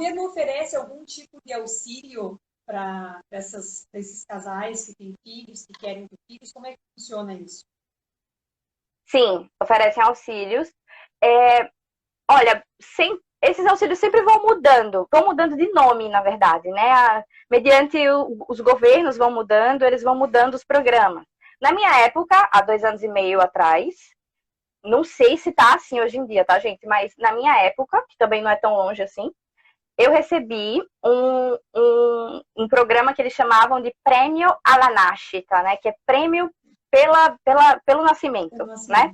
governo oferece algum tipo de auxílio para esses casais que têm filhos, que querem ter filhos? Como é que funciona isso? Sim, oferecem auxílios. Olha, esses auxílios sempre vão mudando de nome, na verdade, né? Mediante os governos vão mudando, eles vão mudando os programas. Na minha época, há 2 anos e meio atrás, não sei se tá assim hoje em dia, tá, gente? Mas na minha época, que também não é tão longe assim, eu recebi um programa que eles chamavam de Prêmio alla Nascita, né? Que é prêmio pelo nascimento, né?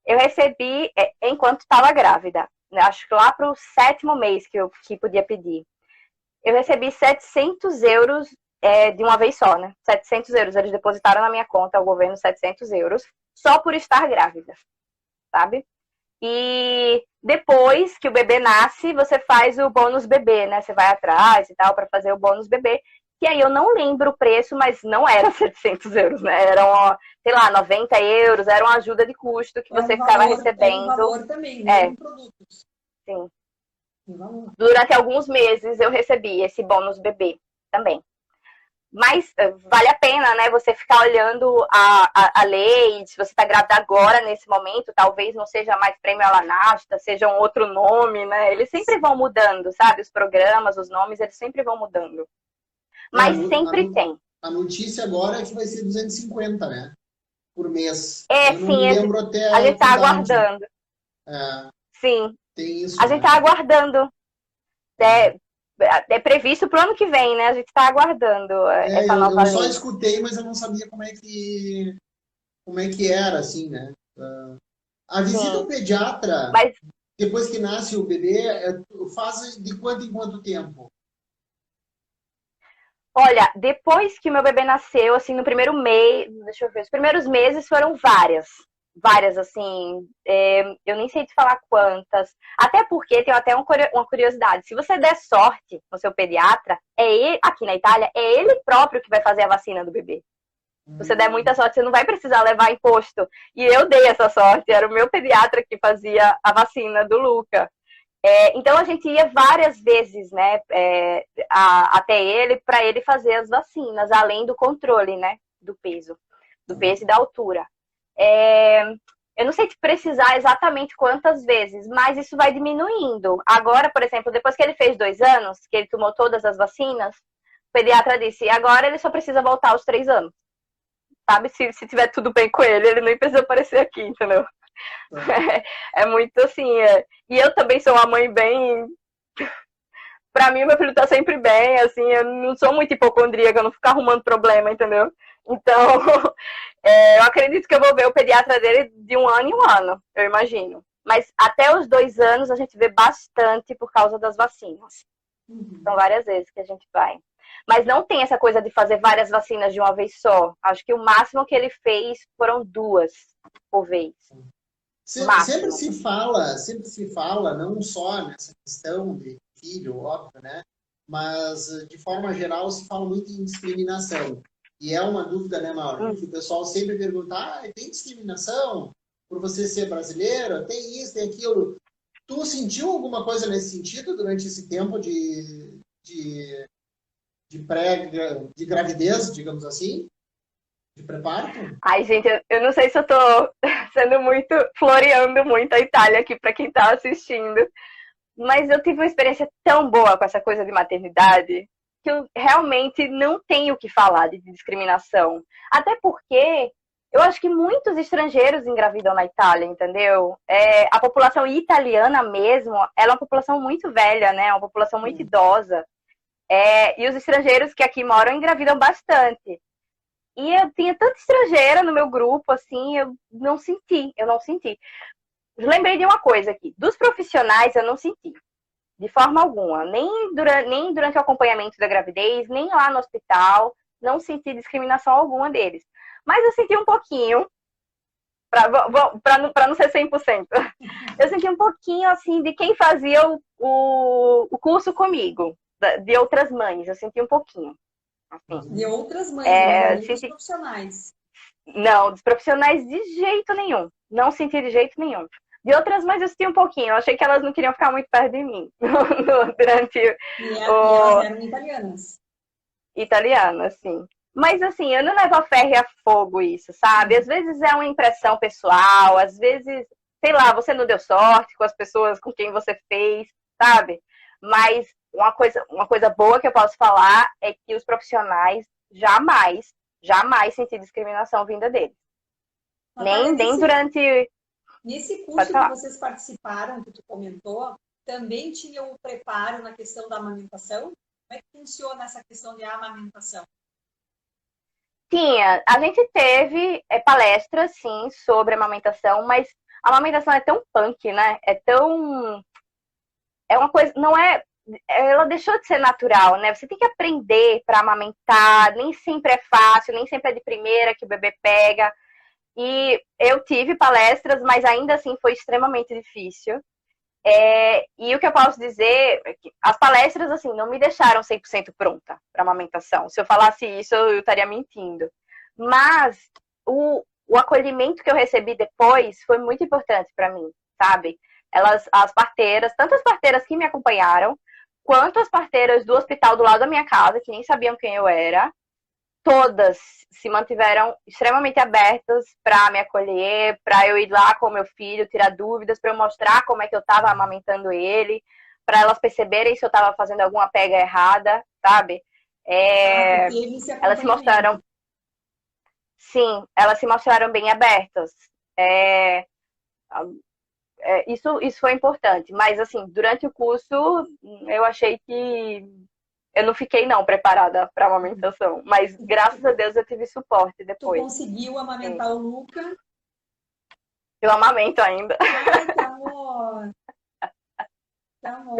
Eu recebi enquanto estava grávida. Acho que lá para o 7º mês que podia pedir. Eu recebi 700 euros de uma vez só, né? 700 euros. Eles depositaram na minha conta, o governo, 700 euros, só por estar grávida, sabe? E depois que o bebê nasce, você faz o bônus bebê, né? Você vai atrás e tal para fazer o bônus bebê. Que aí eu não lembro o preço, mas não era 700 euros, né? Eram, sei lá, 90 euros, era uma ajuda de custo que você ficava recebendo. É um valor também, né? Em produtos. Sim. Durante alguns meses eu recebi esse bônus bebê também. Mas vale a pena, né, você ficar olhando a lei, se você está grávida agora, nesse momento, talvez não seja mais prêmio Alanasta, seja um outro nome, né? Eles sempre vão mudando, sabe? Os programas, os nomes, eles sempre vão mudando. Mas sempre tem. A notícia agora é que vai ser 250, né? Por mês. Eu não sim, me lembro até a gente está aguardando. Sim. Tem isso. A gente está aguardando. É previsto para o ano que vem, né? A gente está aguardando essa nova lei. Eu só escutei, mas eu não sabia como é que era, assim, né? A visita ao pediatra, depois que nasce o bebê, faz de quanto em quanto tempo? Olha, depois que o meu bebê nasceu, assim, no primeiro mês, deixa eu ver, os primeiros meses foram várias, assim, eu nem sei te falar quantas, até porque tem até uma curiosidade, se você der sorte no seu pediatra, aqui na Itália, é ele próprio que vai fazer a vacina do bebê. Se você der muita sorte, você não vai precisar levar em posto. E eu dei essa sorte, era o meu pediatra que fazia a vacina do Luca. Então a gente ia várias vezes, né, até ele, para ele fazer as vacinas, além do controle, né, do peso e da altura. Eu não sei te precisar exatamente quantas vezes, mas isso vai diminuindo. Agora, por exemplo, depois que ele fez 2 anos, que ele tomou todas as vacinas, o pediatra disse, agora ele só precisa voltar aos 3 anos. Sabe, se tiver tudo bem com ele nem precisa aparecer aqui, entendeu? É muito assim. E eu também sou uma mãe bem. Pra mim, meu filho tá sempre bem, assim, eu não sou muito hipocondríaca, eu não fico arrumando problema, entendeu? Então, eu acredito que eu vou ver o pediatra dele de 1 ano em 1 ano, eu imagino. Mas até os 2 anos a gente vê bastante por causa das vacinas. São várias vezes que a gente vai. Mas não tem essa coisa de fazer várias vacinas de uma vez só. Acho que o máximo que ele fez foram 2 por vez. Sempre se fala, não só nessa questão de filho, óbvio, né? Mas, de forma geral, se fala muito em discriminação. E é uma dúvida, né, Mauro? Porque o pessoal sempre pergunta, tem discriminação por você ser brasileiro? Tem isso, tem aquilo. Tu sentiu alguma coisa nesse sentido durante esse tempo de gravidez, digamos assim? De pré-parto? Ai, gente, eu não sei se eu tô sendo floreando muito a Itália aqui para quem tá assistindo, mas eu tive uma experiência tão boa com essa coisa de maternidade que eu realmente não tenho o que falar de discriminação. Até porque eu acho que muitos estrangeiros engravidam na Itália, entendeu? A população italiana mesmo, ela é uma população muito velha, né? Uma população muito idosa. E os estrangeiros que aqui moram engravidam bastante. E eu tinha tanta estrangeira no meu grupo, assim, eu não senti. Lembrei de uma coisa aqui. Dos profissionais, eu não senti. De forma alguma. Nem durante o acompanhamento da gravidez, nem lá no hospital. Não senti discriminação alguma deles. Mas eu senti um pouquinho, para não ser 100%. Eu senti um pouquinho, assim, de quem fazia o curso comigo. De outras mães, eu senti um pouquinho. Assim. De outras mães, dos profissionais. Não, dos profissionais de jeito nenhum. Não senti de jeito nenhum. De outras mães eu senti um pouquinho. Eu achei que elas não queriam ficar muito perto de mim durante E elas eram italianas. Italiana, sim. Mas assim, eu não levo a ferro e a fogo isso, sabe? Às vezes é uma impressão pessoal, às vezes, sei lá, você não deu sorte com as pessoas com quem você fez, sabe? Mas uma coisa boa que eu posso falar é que os profissionais jamais senti discriminação vinda deles. Natália, Nem durante... Nesse curso que vocês participaram, que tu comentou, também tinha o preparo na questão da amamentação? Como é que funciona essa questão de amamentação? Tinha. A gente teve palestras, sim, sobre amamentação, mas a amamentação é tão punk, né? É uma coisa... Não é... Ela deixou de ser natural, né? Você tem que aprender para amamentar, nem sempre é fácil, nem sempre é de primeira que o bebê pega. E eu tive palestras, mas ainda assim foi extremamente difícil. E o que eu posso dizer é que as palestras, assim, não me deixaram 100% pronta para amamentação. Se eu falasse isso, eu estaria mentindo. Mas o acolhimento que eu recebi depois foi muito importante para mim, sabe? As parteiras, tanto as parteiras que me acompanharam, quanto as parteiras do hospital do lado da minha casa, que nem sabiam quem eu era, todas se mantiveram extremamente abertas para me acolher, para eu ir lá com o meu filho, tirar dúvidas, para eu mostrar como é que eu estava amamentando ele, para elas perceberem se eu estava fazendo alguma pega errada, sabe? Elas se mostraram... Sim, elas se mostraram bem abertas. Isso foi importante. Mas, assim, durante o curso, eu achei que eu não fiquei, não, preparada para amamentação. Mas, graças a Deus, eu tive suporte depois. Tu conseguiu amamentar o Luca? Eu amamento ainda. Ai, que amor! Que amor!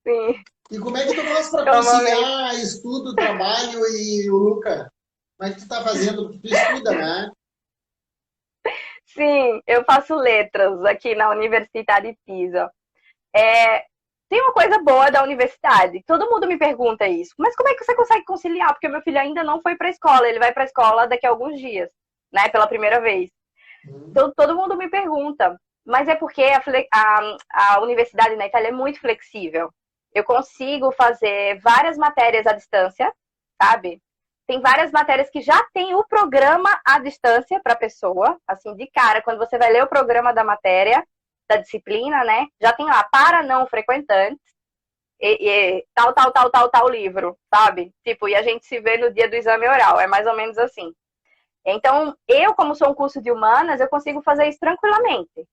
Sim. E como é que tu faz para conciliar estudo, trabalho e o Luca? Como é que tu tá fazendo? Porque tu estuda, né? Sim, eu faço letras aqui na Universidade de Pisa. Tem uma coisa boa da universidade. Todo mundo me pergunta isso. Mas como é que você consegue conciliar? Porque meu filho ainda não foi para a escola. Ele vai para a escola daqui a alguns dias, né? Pela primeira vez. Então, todo mundo me pergunta. Mas é porque a universidade na Itália é muito flexível. Eu consigo fazer várias matérias à distância, sabe? Tem várias matérias que já tem o programa à distância para a pessoa. Assim, de cara, quando você vai ler o programa da matéria, da disciplina, né? Já tem lá, para não frequentantes, tal livro, sabe? Tipo, e a gente se vê no dia do exame oral, é mais ou menos assim. Então, eu, como sou um curso de humanas, eu consigo fazer isso tranquilamente.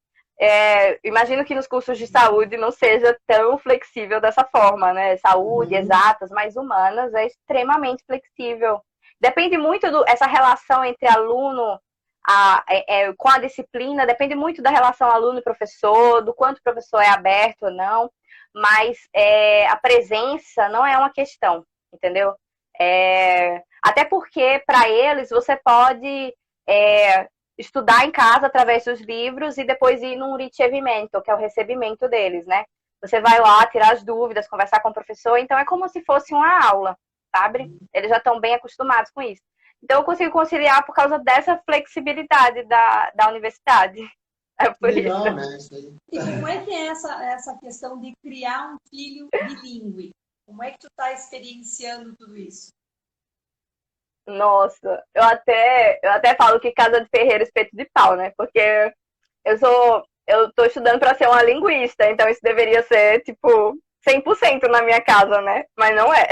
Imagino que nos cursos de saúde não seja tão flexível dessa forma, né? Saúde, exatas, mas humanas é extremamente flexível. Depende muito essa relação entre aluno com a disciplina, depende muito da relação aluno-professor, do quanto o professor é aberto ou não, mas a presença não é uma questão, entendeu? Até porque, para eles, você pode estudar em casa através dos livros e depois ir num ricevimento, que é o recebimento deles, né? Você vai lá tirar as dúvidas, conversar com o professor, então é como se fosse uma aula, sabe? Eles já estão bem acostumados com isso. Então eu consigo conciliar por causa dessa flexibilidade da universidade. Legal, isso. Né? Isso aí. E como é que é essa questão de criar um filho bilíngue? Como é que tu está experienciando tudo isso? Nossa, eu até falo que casa de ferreiro, espeto de pau, né? Porque eu tô estudando para ser uma linguista, então isso deveria ser, tipo, 100% na minha casa, né? Mas não é.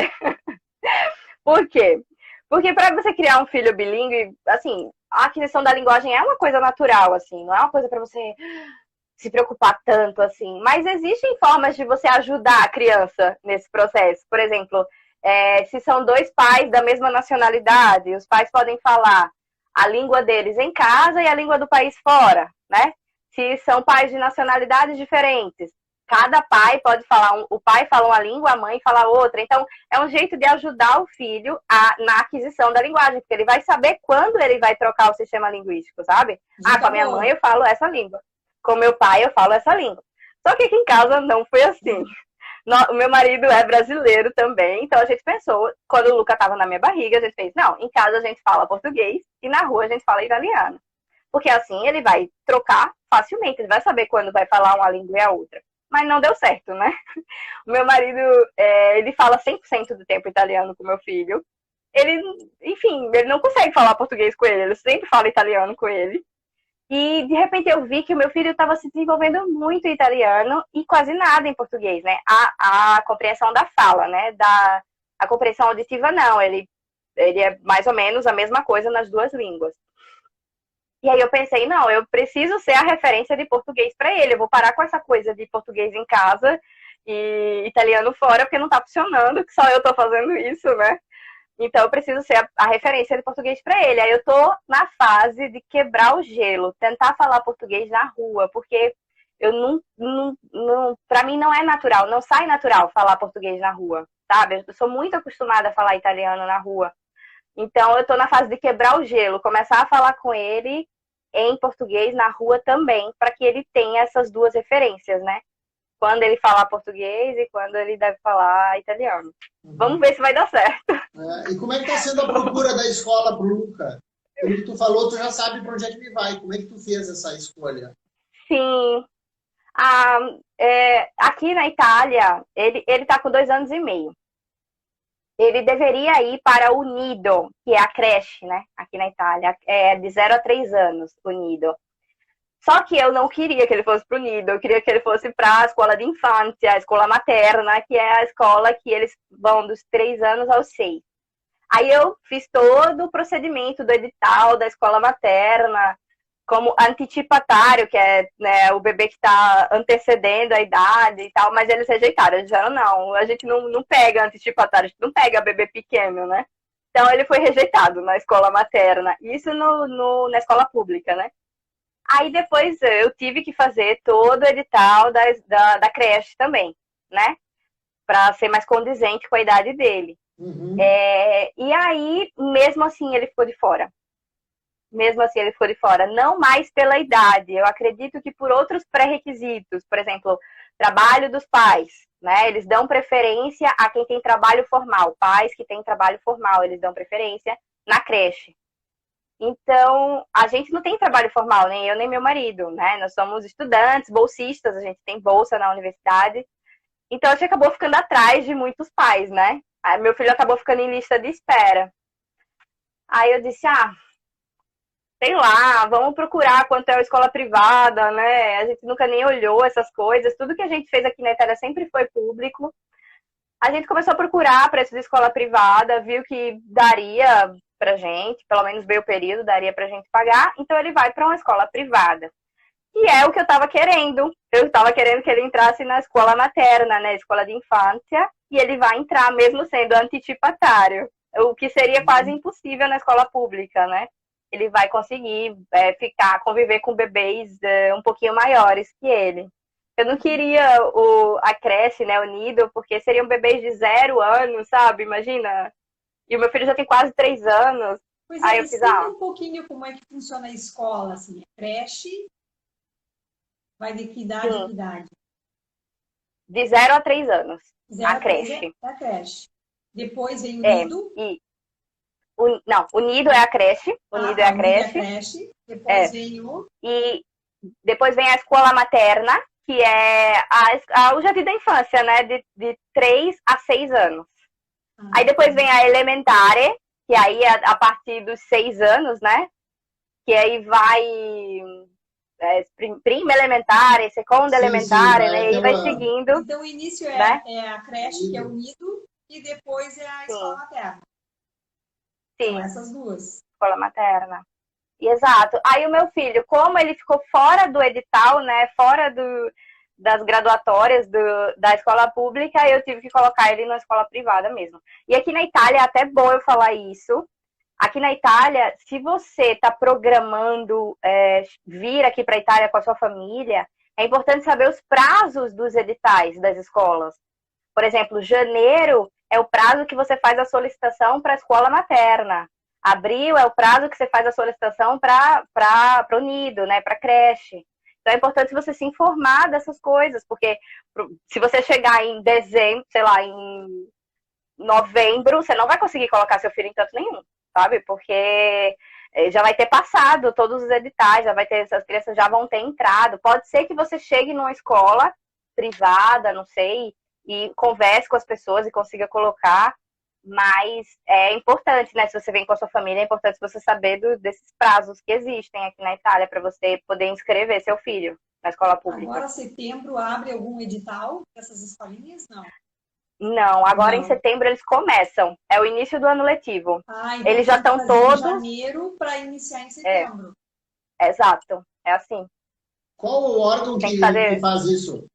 Por quê? Porque para você criar um filho bilíngue, assim, a aquisição da linguagem é uma coisa natural, assim, não é uma coisa para você se preocupar tanto, assim. Mas existem formas de você ajudar a criança nesse processo. Por exemplo, se são dois pais da mesma nacionalidade, os pais podem falar a língua deles em casa e a língua do país fora, né? Se são pais de nacionalidades diferentes, cada pai pode falar, o pai fala uma língua, a mãe fala outra. Então, é um jeito de ajudar o filho na aquisição da linguagem, porque ele vai saber quando ele vai trocar o sistema linguístico, sabe? Com a minha mãe eu falo essa língua, com meu pai eu falo essa língua. Só que aqui em casa não foi assim. O meu marido é brasileiro também, então a gente pensou, quando o Luca estava na minha barriga, a gente fez, não, em casa a gente fala português e na rua a gente fala italiano. Porque assim ele vai trocar facilmente, ele vai saber quando vai falar uma língua e a outra. Mas não deu certo, né? O meu marido, ele fala 100% do tempo italiano com meu filho. Ele, enfim, ele não consegue falar português com ele sempre fala italiano com ele. E, de repente, eu vi que o meu filho estava se desenvolvendo muito em italiano e quase nada em português, né? A compreensão da fala, né? A compreensão auditiva, não. Ele é mais ou menos a mesma coisa nas duas línguas. E aí eu pensei, não, eu preciso ser a referência de português para ele. Eu vou parar com essa coisa de português em casa e italiano fora, porque não está funcionando, que só eu estou fazendo isso, né? Então, eu preciso ser a referência de português para ele. Aí eu tô na fase de quebrar o gelo, tentar falar português na rua, porque eu para mim não é natural, não sai natural falar português na rua, sabe? Eu sou muito acostumada a falar italiano na rua. Então, eu tô na fase de quebrar o gelo, começar a falar com ele em português na rua também, para que ele tenha essas duas referências, né? Quando ele falar português e quando ele deve falar italiano. Vamos ver se vai dar certo. E como é que está sendo a procura da escola para o Luca? Como que tu falou, tu já sabe para onde é que ele vai. Como é que tu fez essa escolha? Sim. Aqui na Itália, ele está com 2 anos e meio. Ele deveria ir para o Nido, que é a creche, né? Aqui na Itália. É de 0 a 3 anos, o Nido. Só que eu não queria que ele fosse para o Nido, eu queria que ele fosse para a escola de infância, a escola materna, que é a escola que eles vão dos 3 anos aos 6. Aí eu fiz todo o procedimento do edital da escola materna, como antecipatário, que é, né, o bebê que está antecedendo a idade e tal, mas eles rejeitaram, eles disseram, não, a gente não pega antecipatário, a gente não pega bebê pequeno, né? Então ele foi rejeitado na escola materna, isso na escola pública, né? Aí depois eu tive que fazer todo o edital da creche também, né? Para ser mais condizente com a idade dele. Uhum. E aí, mesmo assim, ele ficou de fora. Mesmo assim, ele ficou de fora. Não mais pela idade. Eu acredito que por outros pré-requisitos. Por exemplo, trabalho dos pais, né? Eles dão preferência a quem tem trabalho formal. Pais que têm trabalho formal, eles dão preferência na creche. Então, a gente não tem trabalho formal, nem eu nem meu marido, né? Nós somos estudantes, bolsistas, a gente tem bolsa na universidade. Então, a gente acabou ficando atrás de muitos pais, né? Aí, meu filho acabou ficando em lista de espera. Aí eu disse, sei lá, vamos procurar quanto é a escola privada, né? A gente nunca nem olhou essas coisas. Tudo que a gente fez aqui na Itália sempre foi público. A gente começou a procurar preço de escola privada, viu que daria pra gente, pelo menos meio período daria pra gente pagar, então ele vai para uma escola privada. E é o que eu estava querendo. Eu estava querendo que ele entrasse na escola materna, né, escola de infância, e ele vai entrar mesmo sendo antecipatário, o que seria quase impossível na escola pública, né? Ele vai conseguir conviver com bebês um pouquinho maiores que ele. Eu não queria a creche, né, o Nido, porque seriam bebês de 0 anos, sabe? Imagina. E o meu filho já tem quase 3 anos. Pois aí eu fiz, explica um pouquinho como é que funciona a escola, assim. A creche vai de que idade a que idade? De 0 a 3 anos. A creche. É a creche. Depois vem o Nido. O Nido é a creche. O Nido é a creche. Depois vem o... E depois vem a escola materna, que é o jardim da infância, né? De 3 a 6 anos. Aí depois vem a elementare, que aí é a partir dos 6 anos, né? Que aí vai prima elementare, segunda elementare, né? E vai seguindo. Então o início é a creche, que é o Nido, e depois é a escola materna. Sim. São essas duas. Escola materna. Exato. Aí o meu filho, como ele ficou fora do edital, né? Fora das graduatórias da escola pública, eu tive que colocar ele na escola privada mesmo. E aqui na Itália, é até bom eu falar isso, aqui na Itália, se você está programando vir aqui para a Itália com a sua família, é importante saber os prazos dos editais das escolas. Por exemplo, janeiro é o prazo que você faz a solicitação para a escola materna. Abril é o prazo que você faz a solicitação para o nido, né, para a creche. Então é importante você se informar dessas coisas, porque se você chegar em dezembro, sei lá, em novembro, você não vai conseguir colocar seu filho em canto nenhum, sabe? Porque já vai ter passado todos os editais, já vai ter, essas crianças já vão ter entrado. Pode ser que você chegue numa escola privada, não sei, e converse com as pessoas e consiga colocar, mas é importante, né? Se você vem com a sua família, é importante você saber desses prazos que existem aqui na Itália para você poder inscrever seu filho na escola pública. Agora, setembro, abre algum edital dessas escolinhas? Não. Não, agora em setembro eles começam. É o início do ano letivo. Então eles já estão todos. Em janeiro para iniciar em setembro. Exato, é assim. Qual o órgão que faz isso?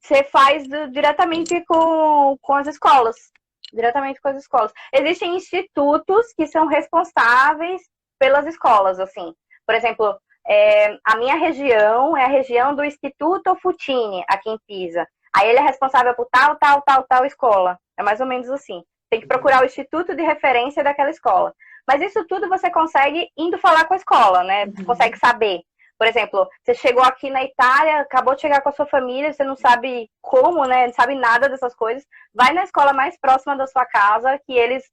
Você faz diretamente com as escolas. Diretamente com as escolas. Existem institutos que são responsáveis pelas escolas, assim. Por exemplo, a minha região é a região do Instituto Futini, aqui em Pisa. Aí ele é responsável por tal escola. É mais ou menos assim. Tem que procurar o instituto de referência daquela escola. Mas isso tudo você consegue indo falar com a escola, né? Você consegue saber. Por exemplo, você chegou aqui na Itália, acabou de chegar com a sua família, você não sabe como, né? Não sabe nada dessas coisas. Vai na escola mais próxima da sua casa, que eles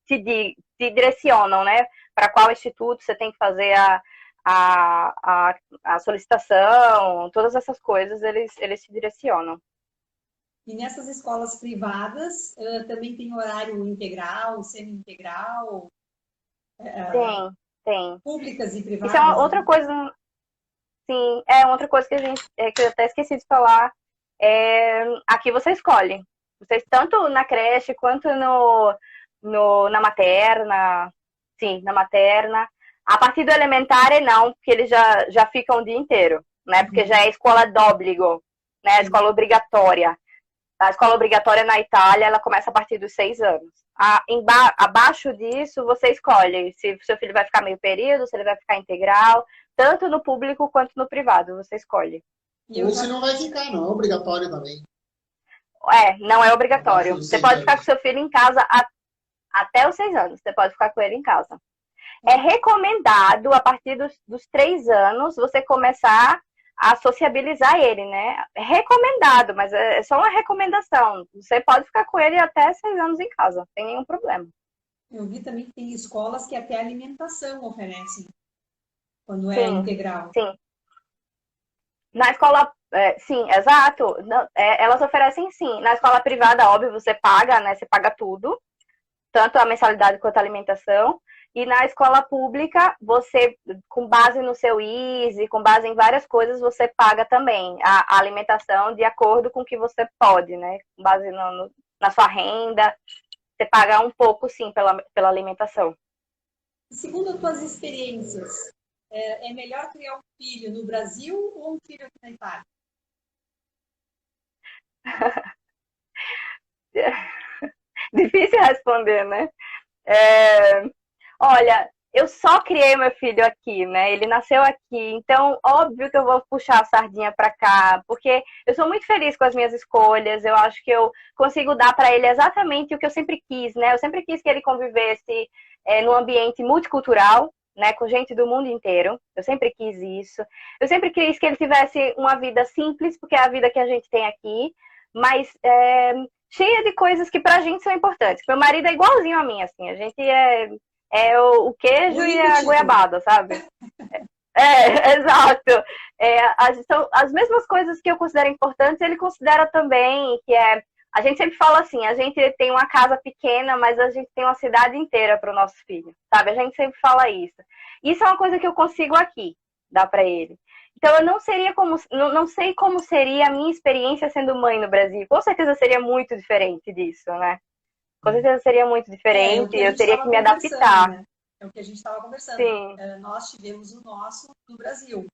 te direcionam, né? Para qual instituto você tem que fazer a solicitação, todas essas coisas, eles te direcionam. E nessas escolas privadas, também tem horário integral, semi-integral? Tem. Públicas e privadas? Isso é outra coisa, sim, é outra coisa que que eu até esqueci de falar. Aqui você escolhe. Vocês, tanto na creche quanto na materna, sim, na materna. A partir do elementar, não, porque eles já ficam o dia inteiro, né? Porque já é escola d'obbligo, né? Escola obrigatória. A escola obrigatória na Itália, ela começa a partir dos 6 anos. Abaixo disso, você escolhe se o seu filho vai ficar meio período, se ele vai ficar integral, tanto no público quanto no privado, você escolhe. Ou se não vai ficar, não é obrigatório também. Não é obrigatório. Você pode ficar com seu filho em casa até os 6 anos, você pode ficar com ele em casa. É recomendado, a partir dos 3 anos, você começar a sociabilizar ele, né? É recomendado, mas é só uma recomendação. Você pode ficar com ele até 6 anos em casa, sem nenhum problema. Eu vi também que tem escolas que até alimentação oferecem, quando é integral. Sim. Na escola, sim, exato. Elas oferecem sim. Na escola privada, óbvio, você paga, né? Você paga tudo, tanto a mensalidade quanto a alimentação. E na escola pública, você, com base no seu ISE, com base em várias coisas, você paga também a alimentação de acordo com o que você pode, né? Com base na sua renda, você paga um pouco, sim, pela alimentação. Segundo as tuas experiências, é melhor criar um filho no Brasil ou um filho aqui na Itália? Difícil responder, né? Olha, eu só criei meu filho aqui, né? Ele nasceu aqui, então óbvio que eu vou puxar a sardinha para cá, porque eu sou muito feliz com as minhas escolhas. Eu acho que eu consigo dar para ele exatamente o que eu sempre quis, né? Eu sempre quis que ele convivesse num ambiente multicultural, né? Com gente do mundo inteiro. Eu sempre quis isso. Eu sempre quis que ele tivesse uma vida simples, porque é a vida que a gente tem aqui, mas cheia de coisas que pra gente são importantes. Meu marido é igualzinho a mim, assim. A gente é o queijo e a goiabada, sabe? Exato. São as mesmas coisas que eu considero importantes, ele considera também, que a gente sempre fala assim, a gente tem uma casa pequena, mas a gente tem uma cidade inteira para o nosso filho, sabe? A gente sempre fala isso. Isso é uma coisa que eu consigo aqui dar para ele. Então eu não sei como seria a minha experiência sendo mãe no Brasil. Com certeza seria muito diferente disso, né? Com certeza seria muito diferente, eu teria que me adaptar. Né? É o que a gente estava conversando. Sim. Nós tivemos o nosso no Brasil.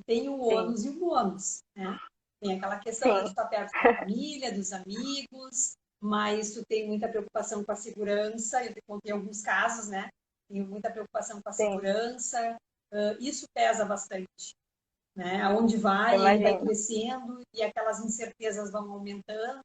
Tem o ônus e o bônus, né? Tem aquela questão de estar perto da família, dos amigos, mas tu tem muita preocupação com a segurança. Eu te contei alguns casos, né? Tenho muita preocupação com a segurança. Isso pesa bastante. Né? Aonde vai, ele vai crescendo e aquelas incertezas vão aumentando.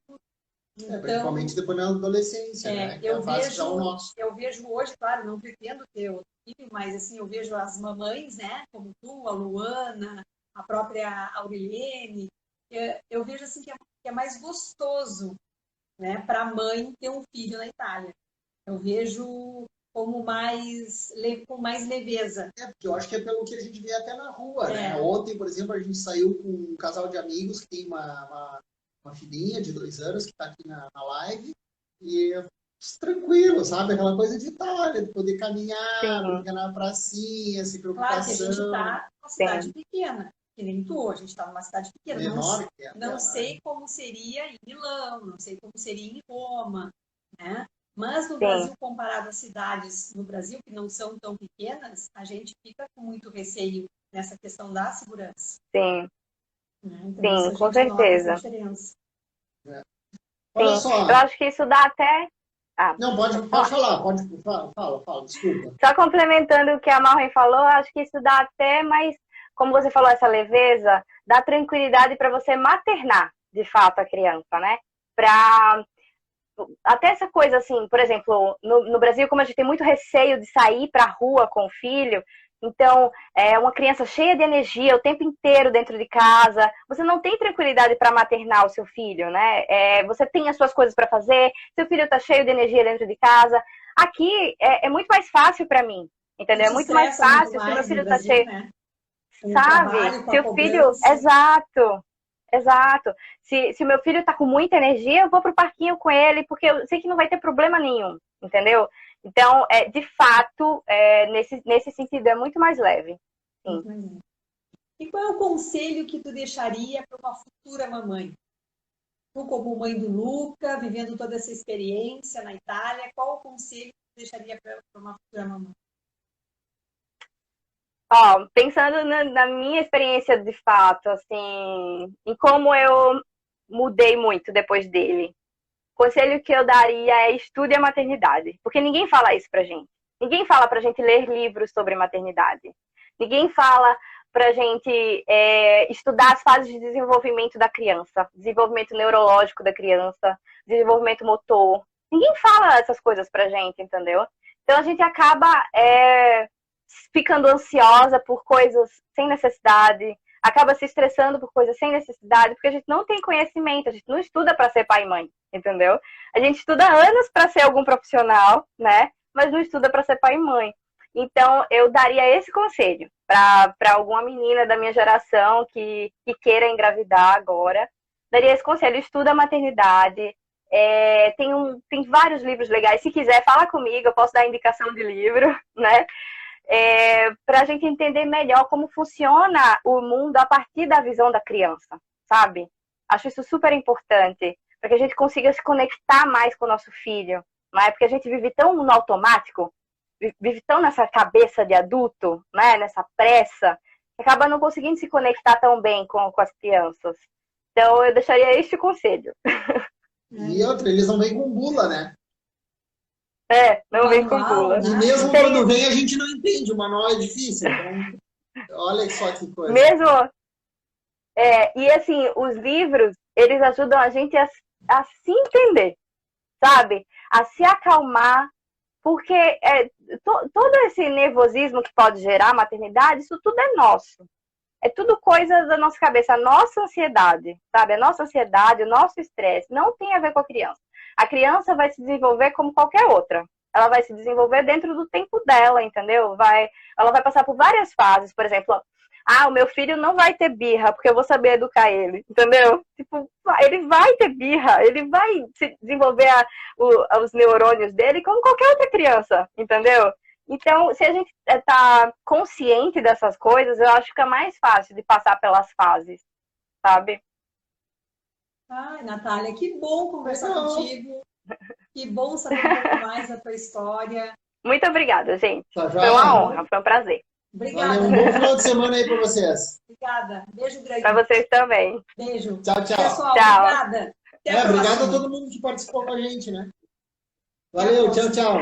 Então, principalmente depois da adolescência, né? Eu vejo hoje, claro, não pretendo ter outro filho, mas assim, eu vejo as mamães, né? Como tu, a Luana, a própria Aurilene, eu vejo assim que é mais gostoso, né? Para a mãe ter um filho na Itália. Eu vejo com mais leveza. Porque eu acho que é pelo que a gente vê até na rua, né? Ontem, por exemplo, a gente saiu com um casal de amigos que tem uma filhinha de 2 anos que está aqui na live e tranquilo, sabe? Aquela coisa de de poder caminhar, ficar na pracinha, sem preocupação. Claro que a gente está numa cidade pequena, que nem tu, a gente está numa cidade pequena. Menor não sei como seria em Milão, não sei como seria em Roma, né? Mas no Brasil, comparado às cidades no Brasil, que não são tão pequenas, a gente fica com muito receio nessa questão da segurança. Sim. Então, sim, com certeza. Olha só. Eu acho que isso dá até... Não, pode falar, fala, desculpa. Só complementando o que a Marlene falou, acho que isso dá até mais, como você falou, essa leveza, dá tranquilidade para você maternar, de fato, a criança, né? Até essa coisa assim, por exemplo, no Brasil, como a gente tem muito receio de sair para a rua com o filho, então é uma criança cheia de energia o tempo inteiro dentro de casa, você não tem tranquilidade para maternar o seu filho, né? Você tem as suas coisas para fazer, seu filho está cheio de energia dentro de casa. Aqui é muito mais fácil para mim, entendeu? É muito mais fácil se meu filho está cheio, né? Sabe? Seu filho, exato. Se meu filho tá com muita energia, eu vou pro parquinho com ele, porque eu sei que não vai ter problema nenhum, entendeu? Então, de fato, nesse sentido, é muito mais leve. Sim. E qual é o conselho que tu deixaria para uma futura mamãe? Tu, como mãe do Luca, vivendo toda essa experiência na Itália, qual o conselho que tu deixaria para uma futura mamãe? Pensando na minha experiência de fato, assim, em como eu mudei muito depois dele, o conselho que eu daria é estude a maternidade, porque ninguém fala isso pra gente. Ninguém fala pra gente ler livros sobre maternidade. Ninguém fala pra gente estudar as fases de desenvolvimento da criança, desenvolvimento neurológico da criança, desenvolvimento motor. Ninguém fala essas coisas pra gente, entendeu? Então a gente acaba ficando ansiosa por coisas sem necessidade, acaba se estressando por coisas sem necessidade, porque a gente não tem conhecimento, a gente não estuda para ser pai e mãe, entendeu? A gente estuda anos para ser algum profissional, né? Mas não estuda para ser pai e mãe. Então, eu daria esse conselho para alguma menina da minha geração que queira engravidar agora. Daria esse conselho, estuda a maternidade. Tem vários livros legais. Se quiser, fala comigo, eu posso dar indicação de livro, né? Para a gente entender melhor como funciona o mundo a partir da visão da criança, sabe? Acho isso super importante, para que a gente consiga se conectar mais com o nosso filho, né? Porque a gente vive tão no automático, vive tão nessa cabeça de adulto, né? Nessa pressa, que acaba não conseguindo se conectar tão bem com as crianças. Então, eu deixaria este conselho. E outra, eles não vêm com bula, né? Não vem com bula. E mesmo quando vem, a gente não entende. O manual é difícil. Então, olha só que coisa. Mesmo. E assim, os livros, eles ajudam a gente a se entender, sabe? A se acalmar, porque todo esse nervosismo que pode gerar a maternidade, isso tudo é nosso. É tudo coisa da nossa cabeça, a nossa ansiedade, sabe? A nossa ansiedade, o nosso estresse não tem a ver com a criança. A criança vai se desenvolver como qualquer outra. Ela vai se desenvolver dentro do tempo dela, entendeu? Ela vai passar por várias fases. Por exemplo, o meu filho não vai ter birra, porque eu vou saber educar ele, entendeu? Tipo, ele vai ter birra, ele vai se desenvolver os neurônios dele como qualquer outra criança, entendeu? Então, se a gente tá consciente dessas coisas, eu acho que fica mais fácil de passar pelas fases, sabe? Ai, Natália, que bom conversar contigo. Que bom saber um pouco mais da tua história. Muito obrigada, gente. Foi uma honra, foi um prazer. Obrigada. Valeu, um bom final de semana aí para vocês. Obrigada. Beijo grande. Para vocês também. Beijo. Tchau, tchau. Pessoal, tchau. Obrigada. Obrigado a todo mundo que participou com a gente, né? Valeu, tchau, tchau.